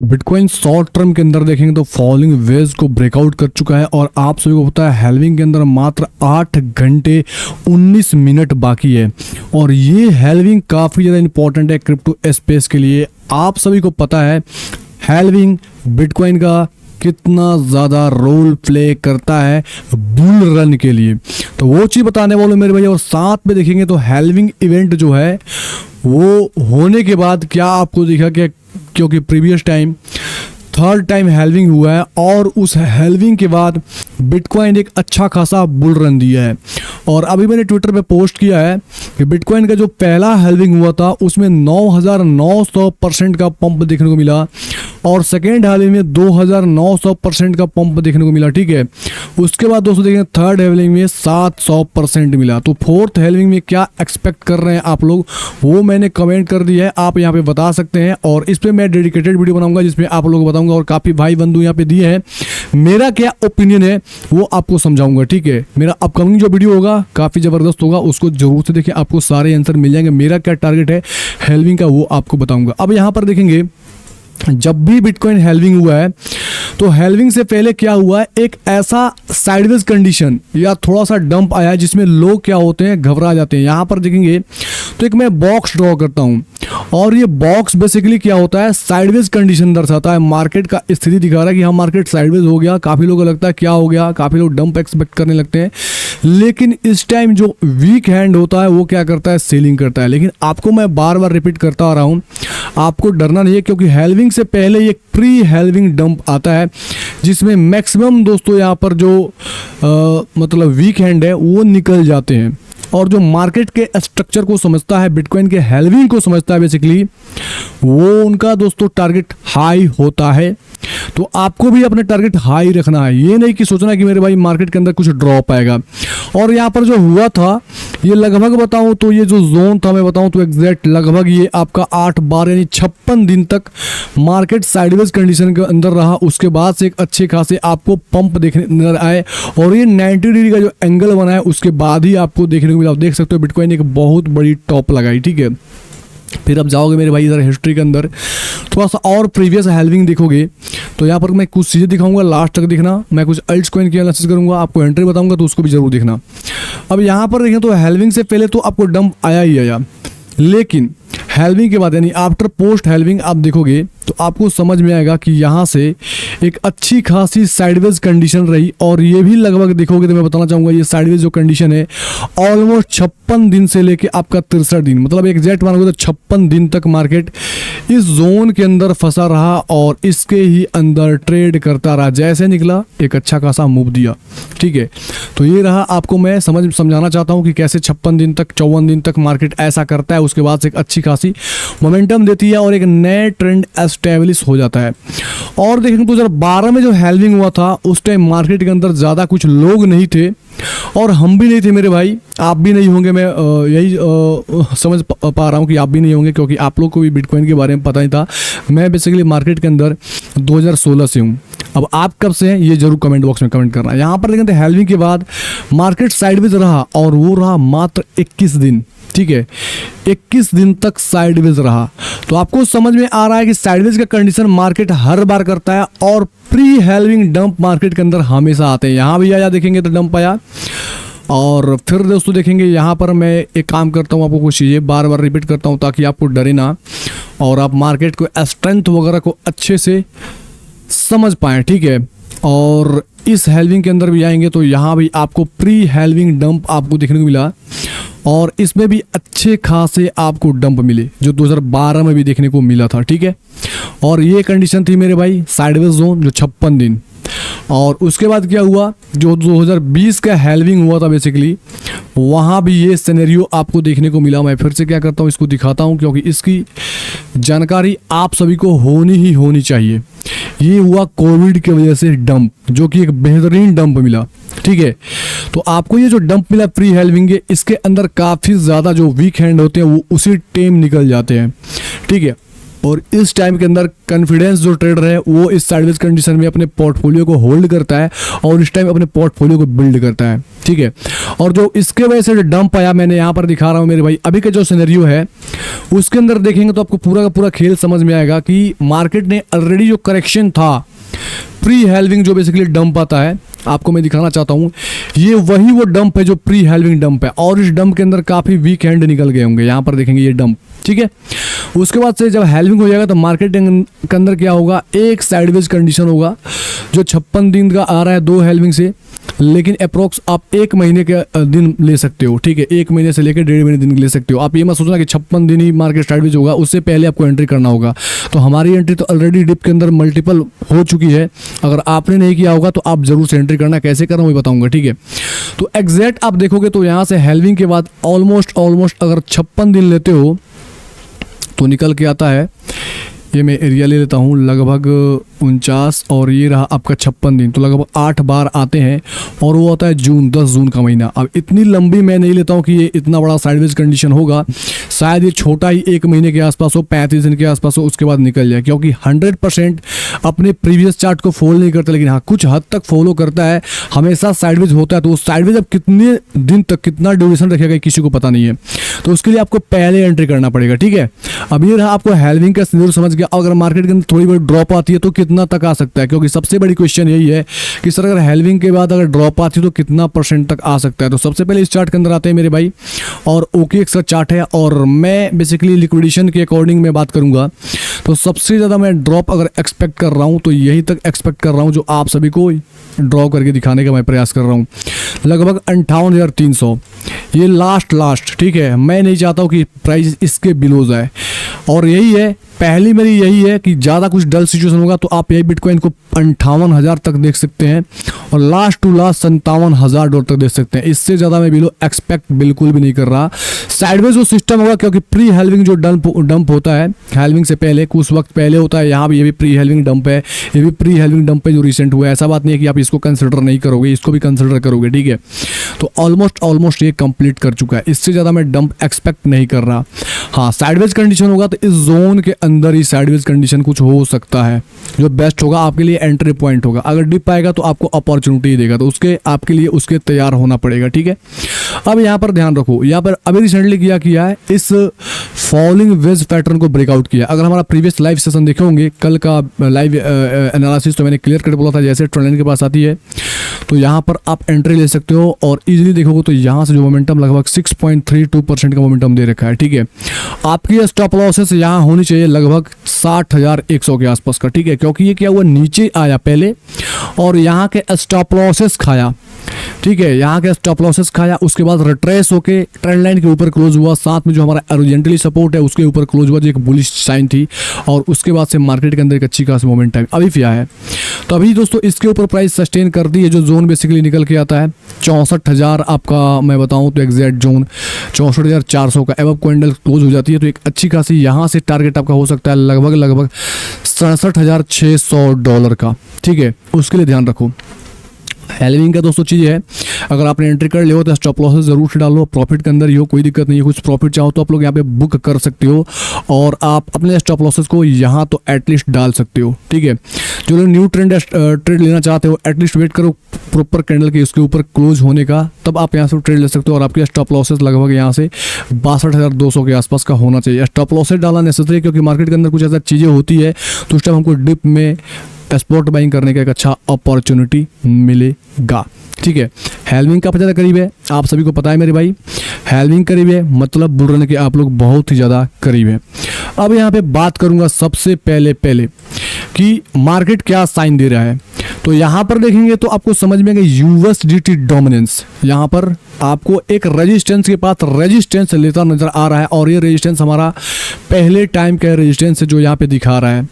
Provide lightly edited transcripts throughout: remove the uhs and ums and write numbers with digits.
Bitcoin short term के अंदर देखेंगे तो फॉलोइंग वेज को ब्रेकआउट कर चुका है और आप सभी को पता है हेल्विंग के अंदर मात्र 8 घंटे 19 मिनट बाकी है और ये हेल्विंग काफ़ी ज़्यादा इंपॉर्टेंट है क्रिप्टो स्पेस के लिए। आप सभी को पता है हेल्विंग बिटकॉइन का कितना ज़्यादा रोल प्ले करता है बुल रन के लिए, तो वो चीज़ बताने वाले मेरे भैया। और साथ में देखेंगे तो हेल्विंग इवेंट जो है वो होने के बाद क्या आपको दिखा कि क्योंकि previous time third time halving हुआ है और उस हेल्विंग के बाद बिटकॉइन एक अच्छा खासा बुल रन दिया है। और अभी मैंने ट्विटर पे पोस्ट किया है कि बिटकॉइन का जो पहला हेल्विंग हुआ था उसमें 9,900% का पंप देखने को मिला और सेकेंड हेल्विंग में 2,900% का पंप देखने को मिला। ठीक है, उसके बाद दोस्तों देखें थर्ड हेल्विंग में 700% मिला। तो फोर्थ हेल्विंग में क्या एक्सपेक्ट कर रहे हैं आप लोग, वो मैंने कमेंट कर दिया है, आप यहाँ पे बता सकते हैं। और इस पर मैं डेडिकेटेड वीडियो बनाऊंगा जिसमें आप लोगों को बताऊंगा और काफ़ी भाई बंधु यहाँ पे दिए हैं, मेरा क्या ओपिनियन है वो आपको समझाऊंगा। ठीक है, मेरा अपकमिंग जो वीडियो होगा काफ़ी ज़बरदस्त होगा, उसको जरूर से देखें, आपको सारे आंसर मिल जाएंगे। मेरा क्या टारगेट है हेल्विंग का वो आपको बताऊंगा। अब यहाँ पर देखेंगे जब भी बिटकॉइन हेल्विंग हुआ है तो हेल्विंग से पहले क्या हुआ है, एक ऐसा साइडवेज कंडीशन या थोड़ा सा डंप आया है जिसमें लोग क्या होते हैं, घबरा जाते हैं। यहाँ पर देखेंगे तो एक मैं बॉक्स ड्रॉ करता हूँ और ये बॉक्स बेसिकली क्या होता है, साइडवेज कंडीशन दर्शाता है, मार्केट का स्थिति दिखा रहा है कि हाँ मार्केट साइडवेज हो गया। काफ़ी लोगों को लगता है क्या हो गया, काफ़ी लोग डंप एक्सपेक्ट करने लगते हैं, लेकिन इस टाइम जो वीक हैंड होता है वो क्या करता है, सेलिंग करता है। लेकिन आपको मैं बार बार रिपीट करता आ रहा हूँ, आपको डरना नहीं है क्योंकि हेल्विंग से पहले एक प्री हेल्विंग डंप आता है जिसमें मैक्सिमम दोस्तों यहाँ पर जो मतलब वीक हैंड है वो निकल जाते हैं। और जो मार्केट के स्ट्रक्चर को समझता है, बिटकॉइन के हेल्विंग को समझता है, बेसिकली वो उनका दोस्तों टारगेट हाई होता है। तो आपको भी अपने टारगेट हाई रखना है, ये नहीं कि सोचना कि मेरे भाई मार्केट के अंदर कुछ ड्रॉप आएगा। और यहाँ पर जो हुआ था ये लगभग बताऊं तो ये जो जोन था मैं बताऊं तो एग्जैक्ट लगभग ये आपका 8-12 यानी 56 दिन तक मार्केट साइडवेज कंडीशन के अंदर रहा। उसके बाद से एक अच्छे खासे आपको पंप देखने नजर आए और ये 90 डिग्री का जो एंगल बना है उसके बाद ही आपको देखने को मिला। आप देख सकते हो बिटकॉइन एक बहुत बड़ी टॉप लगाई। ठीक है, फिर अब जाओगे मेरे भाई इधर हिस्ट्री के अंदर थोड़ा सा और प्रीवियस हेल्विंग देखोगे तो यहाँ पर मैं कुछ चीज़ें दिखाऊंगा, लास्ट तक देखना। मैं कुछ अल्ट्स कॉइन की एनालिसिस करूंगा, आपको एंट्री बताऊंगा तो उसको भी जरूर देखना। अब यहाँ पर देखें तो हेल्विंग से पहले तो आपको डंप आया ही आया, लेकिन हेल्विंग के बाद यानी आफ्टर पोस्ट हेल्विंग आप देखोगे तो आपको समझ में आएगा कि यहाँ से एक अच्छी खासी साइडवेज कंडीशन रही। और ये भी लगभग देखोगे तो मैं बताना चाहूँगा ये साइडवेज जो कंडीशन है ऑलमोस्ट 56 दिन से लेके आपका 63 दिन, मतलब एग्जैक्ट मानोगे तो 56 दिन तक मार्केट इस जोन के अंदर फंसा रहा और इसके ही अंदर ट्रेड करता रहा। जैसे निकला एक अच्छा खासा मूव दिया। ठीक है, तो ये रहा, आपको मैं समझाना चाहता हूँ कि कैसे 56 दिन तक 54 दिन तक मार्केट ऐसा करता है, उसके बाद से एक अच्छी खासी मोमेंटम देती है और एक नए ट्रेंड एस्टेब्लिश हो जाता है। और देखेंगे 2012 में जो हेल्विंग हुआ था उस टाइम मार्केट के अंदर ज़्यादा कुछ लोग नहीं थे और हम भी नहीं थे मेरे भाई, आप भी नहीं होंगे। मैं यही समझ पा रहा हूँ कि आप भी नहीं होंगे क्योंकि आप लोग को भी बिटकॉइन के बारे में पता नहीं था। मैं बेसिकली मार्केट के अंदर 2016 से हूँ। अब आप कब से हैं ये जरूर कमेंट बॉक्स में कमेंट करना। यहाँ पर देखें हेल्विंग के बाद मार्केट साइडवेज रहा और वो रहा मात्र 21 दिन। ठीक है, 21 दिन तक साइडवेज रहा। तो आपको समझ में आ रहा है कि साइडवेज का कंडीशन मार्केट हर बार करता है और प्री हेल्विंग डंप मार्केट के अंदर हमेशा आते हैं। यहाँ भी आया देखेंगे तो डंप आया। और फिर दोस्तों देखेंगे यहाँ पर मैं एक काम करता हूँ, आपको कुछ चीज़ें बार बार रिपीट करता हूँ ताकि आपको डरे ना और आप मार्केट को स्ट्रेंथ वगैरह को अच्छे से समझ पाएँ। ठीक है, और इस हेल्विंग के अंदर भी आएंगे तो यहाँ भी आपको प्री हेल्विंग डंप आपको देखने को मिला और इसमें भी अच्छे खासे आपको डंप मिले जो 2012 में भी देखने को मिला था। ठीक है, और ये कंडीशन थी मेरे भाई साइडवेज जोन जो 56 दिन। और उसके बाद क्या हुआ, जो 2020 का हेल्विंग हुआ था बेसिकली वहाँ भी ये सिनेरियो आपको देखने को मिला। मैं फिर से क्या करता हूँ, इसको दिखाता हूँ क्योंकि इसकी जानकारी आप सभी को होनी ही होनी चाहिए। ये हुआ कोविड की वजह से डंप, जो कि एक बेहतरीन डंप मिला। ठीक है, तो आपको ये जो डंप मिला प्री हेल्विंग है, इसके अंदर काफ़ी ज़्यादा जो वीक हैंड होते हैं वो उसी टाइम निकल जाते हैं। ठीक है, और इस टाइम के अंदर कॉन्फिडेंस जो ट्रेडर है वो इस साइडवेज कंडीशन में अपने पोर्टफोलियो को होल्ड करता है और इस टाइम अपने पोर्टफोलियो को बिल्ड करता है, ठीक है। और जो इसके वजह से जो डंप आया, मैंने यहाँ पर दिखा रहा हूँ मेरे भाई, अभी का जो सिनेरियो है उसके अंदर देखेंगे तो आपको पूरा का पूरा खेल समझ में आएगा कि मार्केट ने ऑलरेडी जो करेक्शन था, प्री हेल्विंग जो बेसिकली डंप आता है, आपको मैं दिखाना चाहता हूँ, ये वही वो डंप है जो प्री हेल्विंग डंप है। और इस डंप के अंदर काफ़ी वीक हैंड निकल गए होंगे, यहाँ पर देखेंगे ये डंप, ठीक है। उसके बाद से जब हेल्विंग हो जाएगा तो मार्केट के अंदर क्या होगा, एक साइडवेज कंडीशन होगा जो 56 दिन का आ रहा है 2 हेल्विंग से, लेकिन अप्रोक्स आप 1 महीने के दिन ले सकते हो, ठीक है। 1 महीने से लेकर 1.5 महीने दिन ले सकते हो। आप ये मत सोचना कि 56 दिन ही मार्केट साइडवेज होगा, उससे पहले आपको एंट्री करना होगा। तो हमारी एंट्री तो ऑलरेडी डिप के अंदर मल्टीपल हो चुकी है। अगर आपने नहीं किया होगा तो आप जरूर से एंट्री करना, कैसे करना वो बताऊंगा, ठीक है। तो एग्जैक्ट आप देखोगे तो यहाँ से हेल्विंग के बाद ऑलमोस्ट अगर 56 दिन लेते हो तो निकल के आता है, ये मैं एरिया ले लेता हूँ, लगभग 49 और ये रहा आपका 56 दिन, तो लगभग 8 बार आते हैं और वो आता है जून, 10 जून का महीना। अब इतनी लंबी मैं नहीं लेता हूँ कि ये इतना बड़ा साइडवेज कंडीशन होगा, शायद ये छोटा ही 1 महीने के आसपास हो, 35 दिन के आसपास हो, उसके बाद निकल जाए, क्योंकि 100% अपने प्रीवियस चार्ट को फॉलो नहीं करता, लेकिन हाँ कुछ हद तक फॉलो करता है, हमेशा साइडवेज होता है। तो साइडवेज अब कितने दिन तक कितना ड्यूरेशन रखेगा किसी को पता नहीं है, तो उसके लिए आपको पहले एंट्री करना पड़ेगा, ठीक है। अब ये रहा आपको हेल्विंग का सिनेरियो समझ गया। अगर मार्केट के अंदर थोड़ी बड़ी ड्रॉप आती है तो कितना तक आ सकता है, क्योंकि सबसे बड़ी क्वेश्चन यही है कि सर अगर हेल्विंग के बाद अगर ड्रॉप आती है तो कितना % तक आ सकता है। तो सबसे पहले इस चार्ट के अंदर आते हैं मेरे भाई, और OKX का चार्ट है, और मैं बेसिकली लिक्विडेशन के अकॉर्डिंग में बात करूंगा तो सबसे ज़्यादा मैं ड्रॉप अगर एक्सपेक्ट कर रहा हूँ तो यहीं तक एक्सपेक्ट कर रहा हूँ जो आप सभी को ड्रॉ करके दिखाने का मैं प्रयास कर रहा हूँ, लगभग 58,300 ये लास्ट, ठीक है। मैं नहीं चाहता हूँ कि प्राइस इसके बिलो जाए, और यही है पहली मेरी यही है कि ज़्यादा कुछ डल सिचुएशन होगा तो आप यही बिटकॉइन को 58,000 तक देख सकते हैं, और लास्ट टू लास्ट $57,000 तक देख सकते हैं। इससे ज़्यादा मैं बिलो एक्सपेक्ट बिल्कुल भी नहीं कर रहा। साइडवेज जो सिस्टम होगा, क्योंकि प्री हेल्विंग जो डंप होता है हेल्विंग से पहले कुछ वक्त पहले होता है, यहाँ भी ये भी प्री हेल्विंग डंप है, ये भी प्री हेल्विंग डंप है जो रिसेंट हुआ है। ऐसा बात नहीं है कि आप इसको कंसिडर नहीं करोगे, इसको भी कंसिडर करोगे, ठीक है। तो ऑलमोस्ट ये कंप्लीट कर चुका है, इससे ज़्यादा मैं डंप एक्सपेक्ट नहीं कर रहा। हाँ साइडवेज कंडीशन होगा तो इस जोन के अंदर ही साइडवेज कंडीशन कुछ हो सकता है, जो बेस्ट होगा आपके लिए एंट्री पॉइंट होगा। अगर डिप आएगा तो आपको अपॉर्चुनिटी देगा, तो उसके आपके लिए उसके तैयार होना पड़ेगा, ठीक है। अब यहाँ पर ध्यान रखो, यहाँ पर अभी रिसेंटली किया है इस फॉलिंग वेज पैटर्न को ब्रेकआउट किया। अगर हमारा प्रीवियस लाइव सेशन देखे होंगे, कल का लाइव एनालिसिस, तो मैंने क्लियर कट बोला था जैसे ट्रेंड लाइन के पास आती है तो यहाँ पर आप एंट्री ले सकते हो, और इजीली देखोगे तो यहाँ से जो मोमेंटम लगभग 6.32% का मोमेंटम दे रखा है, ठीक है। आपकी स्टॉप लॉसेस यहाँ होनी चाहिए लगभग 60,100 के आसपास का, ठीक है, क्योंकि ये क्या हुआ नीचे आया पहले और यहाँ के स्टॉप लॉसेस खाया, ठीक है, यहाँ के स्टॉप लॉसेस खाया, उसके बाद रिट्रेस होके ट्रेंड लाइन के ऊपर क्लोज हुआ, साथ में जो हमारा ओरिजेंटली सपोर्ट है उसके ऊपर क्लोज हुआ, जो एक बुलिश साइन थी, और उसके बाद से मार्केट के अंदर एक अच्छी खास मोमेंटम अभी फिर है। तो अभी दोस्तों इसके ऊपर प्राइस सस्टेन कर दी है, जो जोन बेसिकली निकल के आता है 64,000 आपका, मैं बताऊं तो एग्जैक्ट जोन 64,400 का एबव कैंडल क्लोज हो जाती है, तो एक अच्छी खासी यहाँ से टारगेट आपका हो सकता है लगभग $67,600 का, ठीक है। उसके लिए ध्यान रखो। हेल्विंग का दोस्तों चीज़ है, अगर आपने एंट्री कर लिया हो तो स्टॉप लॉसेस जरूर से डालो, प्रॉफिट के अंदर ही हो, कोई दिक्कत नहीं है। कुछ प्रॉफिट चाहो तो आप लोग यहाँ पे बुक कर सकते हो, और आप अपने स्टॉप लॉसेस को यहाँ तो एटलीस्ट डाल सकते हो, ठीक है। जो लोग न्यू ट्रेड लेना चाहते हो एटलीस्ट वेट करो प्रॉपर कैंडल के उसके ऊपर क्लोज होने का, तब आप यहाँ से ट्रेड ले सकते हो, और आपके स्टॉप लॉसेस लगभग यहाँ से 62,200 के आसपास का होना चाहिए। स्टॉप लॉसेस डालना नेसेसरी, क्योंकि मार्केट के अंदर कुछ ऐसा चीज़ें होती है तो उस टाइम हमको डिप में स्पॉट बाइंग करने का एक अच्छा अपॉर्चुनिटी मिलेगा, ठीक है। हेल्विंग का ज़्यादा करीब है, आप सभी को पता है मेरे भाई, हेल्विंग करीब है मतलब बुल रन के आप लोग बहुत ही ज़्यादा करीब है। अब यहाँ पे बात करूँगा सबसे पहले कि मार्केट क्या साइन दे रहा है। तो यहाँ पर देखेंगे तो आपको समझ में आएगा USDT डोमिनेंस, यहाँ पर आपको एक रेजिस्टेंस के पास रेजिस्टेंस लेता नजर आ रहा है, और ये रेजिस्टेंस हमारा पहले टाइम का रेजिस्टेंस है जो यहाँ पे दिखा रहा है।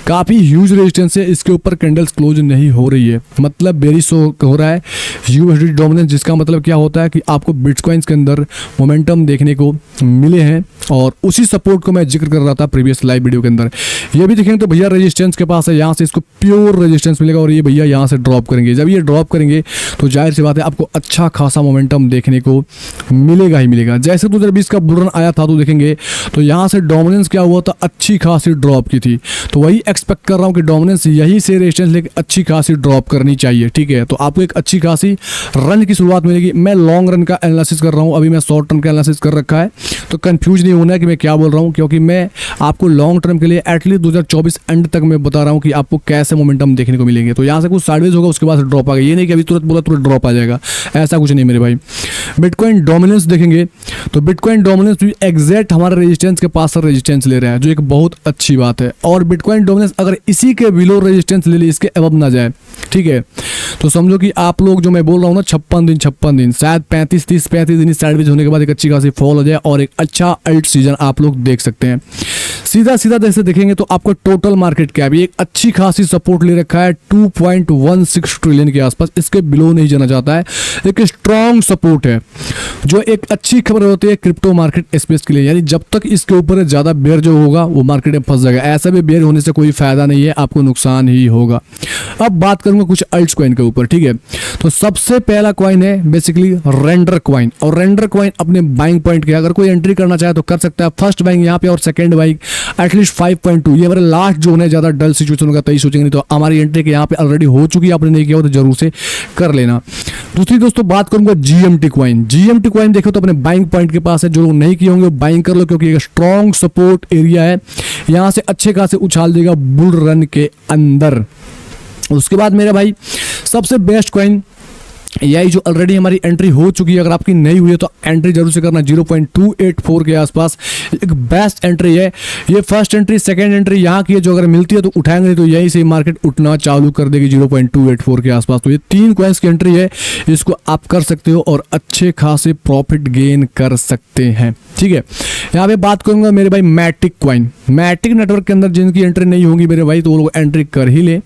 काफ़ी ह्यूज रेजिस्टेंस है, इसके ऊपर कैंडल्स क्लोज नहीं हो रही है, मतलब बेरिश हो रहा है यूएसडी डोमिनेंस, जिसका मतलब क्या होता है कि आपको बिटकॉइंस के अंदर मोमेंटम देखने को मिले हैं। और उसी सपोर्ट को मैं जिक्र कर रहा था प्रीवियस लाइव वीडियो के अंदर। ये भी देखेंगे तो भैया रेजिस्टेंस के पास है, यहाँ से इसको प्योर रेजिस्टेंस मिलेगा और ये भैया यहाँ से ड्रॉप करेंगे। जब ये ड्रॉप करेंगे तो जाहिर सी बात है आपको अच्छा खासा मोमेंटम देखने को मिलेगा ही मिलेगा। जैसे 2020 का बुल रन आया था तो देखेंगे तो यहाँ से डोमिनेंस क्या हुआ था, अच्छी खासी ड्रॉप की थी। तो वही एक्सपेक्ट कर रहा हूँ कि डोमिनेंस यहीं से रेजिस्टेंस लेके अच्छी खासी ड्रॉप करनी चाहिए, ठीक है। तो आपको एक अच्छी खासी रन की शुरुआत मिलेगी। मैं लॉन्ग रन का एनालिसिस कर रहा हूँ, अभी मैं शॉर्ट टर्म का एनालिसिस कर रखा है, तो कंफ्यूज नहीं होना है कि मैं क्या बोल रहा हूँ, क्योंकि मैं आपको लॉन्ग टर्म के लिए एटलीस्ट 2024 एंड तक मैं बता रहा हूँ कि आपको कैसे मोमेंटम देखने को मिलेंगे। तो यहाँ से कुछ साइडवेज होगा, उसके बाद ड्रॉप आ गया, ये नहीं कि अभी तुरंत बोला तुरंत ड्रॉप आ जाएगा, ऐसा कुछ नहीं मेरे भाई। बिटकॉइन डोमिनेंस देखेंगे तो बिटकॉइन डोमिनेंस भी एग्जैक्ट हमारे रेजिस्टेंस के पास रेजिस्टेंस ले रहा है, जो एक बहुत अच्छी बात है। और बिटकॉइन डोमिनेंस अगर इसी के बिलो रेजिस्टेंस ले ले, इसके अबव ना जाए, ठीक है, तो समझो कि आप लोग जो मैं बोल रहा हूँ ना 56 दिन शायद 35 दिन साइडवेज होने के बाद एक अच्छी खासी फॉल हो जाए और एक अच्छा अल्ट सीजन आप लोग देख सकते हैं। सीधा जैसे देखेंगे तो आपको टोटल मार्केट कैप एक अच्छी खासी सपोर्ट ले रखा है 2.16 ट्रिलियन के आसपास, इसके बिलो नहीं जाना चाहता है, एक स्ट्रॉन्ग सपोर्ट है, जो एक अच्छी खबर होती है क्रिप्टो मार्केट स्पेस के लिए। यानी जब तक इसके ऊपर ज़्यादा बेयर जो होगा वो मार्केट में फंस जाएगा, ऐसा भी बेयर होने से कोई फायदा नहीं है, आपको नुकसान ही होगा। अब बात करूंगा कुछ अल्ट्स कॉइन के ऊपर, ठीक है। तो सबसे पहला कॉइन है बेसिकली रेंडर कॉइन, और रेंडर कॉइन अपने बाइंग पॉइंट के अगर कोई एंट्री करना चाहे तो कर सकता है। फर्स्ट बाइंग यहाँ पे और सेकंड बाइंग एटलीस्ट 5.2, ये हमारे लास्ट जोन है, ज़्यादा डल सिचुएशन होगा तभी सोचेंगे, नहीं तो हमारी एंट्री के यहाँ पे ऑलरेडी हो चुकी है, आपने नहीं किया हो तो जरूर से कर लेना। दूसरी दोस्तों बात करूंगा जीएमटी कॉइन। जीएमटी कॉइन देखो तो अपने बाइंग पॉइंट के पास है, जो लोग नहीं किए होंगे बाइंग कर लो, क्योंकि एक स्ट्रॉन्ग सपोर्ट एरिया है, यहाँ से अच्छे खासे उछाल देगा बुल रन के अंदर। उसके बाद मेरा भाई सबसे बेस्ट कॉइन यही जो ऑलरेडी हमारी एंट्री हो चुकी है, अगर आपकी नहीं हुई है तो एंट्री जरूर से करना, 0.284 के आसपास एक बेस्ट एंट्री है। ये फर्स्ट एंट्री सेकंड एंट्री यहाँ की है, जो अगर मिलती है तो उठाएंगे, नहीं तो यहीं से मार्केट उठना चालू कर देगी 0.284 के आसपास। तो ये 3 कॉइन्स की एंट्री है, इसको आप कर सकते हो और अच्छे खासे प्रॉफिट गेन कर सकते हैं, ठीक है। यहाँ पे बात करूंगा मेरे भाई मैटिक कॉइन। मैटिक नेटवर्क के अंदर जिनकी एंट्री नहीं होगी मेरे भाई, तो वो लोग एंट्री कर ही ले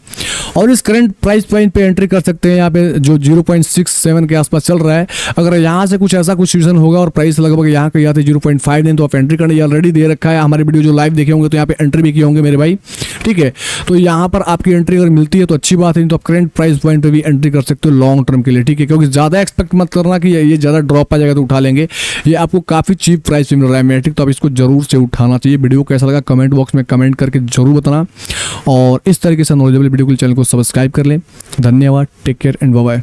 और इस करंट प्राइस पॉइंट पे एंट्री कर सकते हैं। यहाँ पे जो 0.67 के आसपास चल रहा है, अगर यहाँ से कुछ ऐसा कुछ सीजन होगा और प्राइस लगभग यहाँ के यहाँ 0.5 दिन, तो आप एंट्री करने ऑलरेडी दे रखा है। हमारे वीडियो जो लाइव देखे होंगे तो यहाँ पे एंट्री भी किए होंगे मेरे भाई, ठीक है। तो यहाँ पर आपकी एंट्री अगर मिलती है तो अच्छी बात है, तो आप करंट प्राइस पॉइंट पे भी एंट्री कर सकते हो लॉन्ग टर्म के लिए, ठीक है। क्योंकि ज़्यादा एक्सपेक्ट मत करना कि ये ज़्यादा ड्रॉप आ जाएगा तो उठा लेंगे, ये आपको काफ़ी चीप प्राइस में मिल रहा है मैटिक, तो आप इसको जरूर से उठाना चाहिए। वीडियो कैसा लगा कमेंट बॉक्स में कमेंट करके जरूर बताना, और इस तरीके से नॉलेजेबल वीडियो के चैनल को सब्सक्राइब कर लें। धन्यवाद, take care and bye bye.